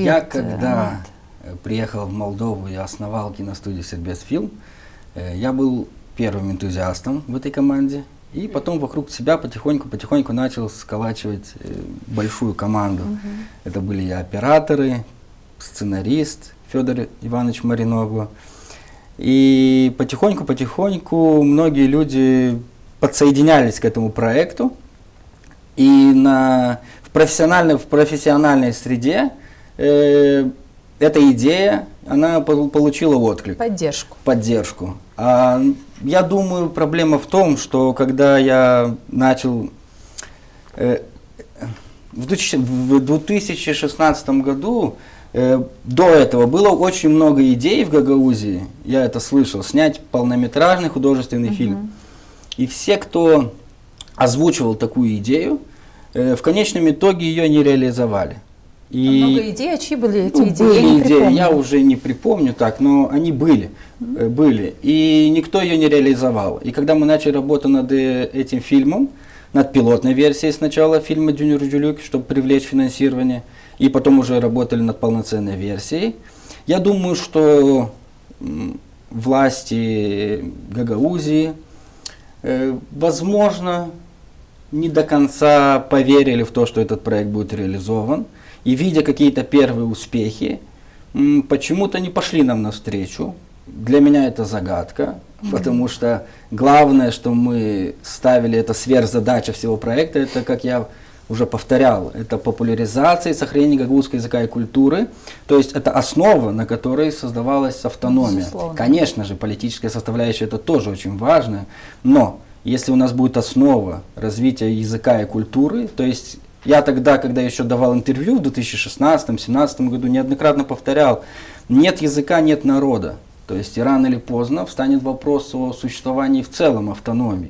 ответ? Я когда приехал в Молдову, я основал киностудию «Сербезфильм». Я был первым энтузиастом в этой команде. И потом вокруг себя потихоньку начал сколачивать большую команду. Это были и операторы, сценарист Федор Иванович Мариногу. И потихоньку многие люди подсоединялись к этому проекту. И в профессиональной среде эта идея, она получила отклик. Поддержку. Я думаю, проблема в том, что когда я начал в 2016 году, до этого было очень много идей в Гагаузии, я это слышал, снять полнометражный художественный фильм. И все, кто озвучивал такую идею, в конечном итоге ее не реализовали. Много идей, а чьи были эти идеи? Были идеи, я уже не припомню так, но они были. И никто ее не реализовал. И когда мы начали работу над этим фильмом, над пилотной версией сначала фильма «Дюнер Джулюк», чтобы привлечь финансирование, и потом уже работали над полноценной версией, я думаю, что власти Гагаузии, возможно, не до конца поверили в то, что этот проект будет реализован. И видя какие-то первые успехи, почему-то не пошли нам навстречу. Для меня это загадка, потому что главное, что мы ставили, это сверхзадача всего проекта, это, как я уже повторял, это популяризация и сохранение гагаузского языка и культуры. То есть это основа, на которой создавалась автономия. Безусловно. Конечно же, политическая составляющая это тоже очень важно, но если у нас будет основа развития языка и культуры, то есть я тогда, когда еще давал интервью в 2016-2017 году, неоднократно повторял, нет языка, нет народа. То есть и рано или поздно встанет вопрос о существовании в целом автономии.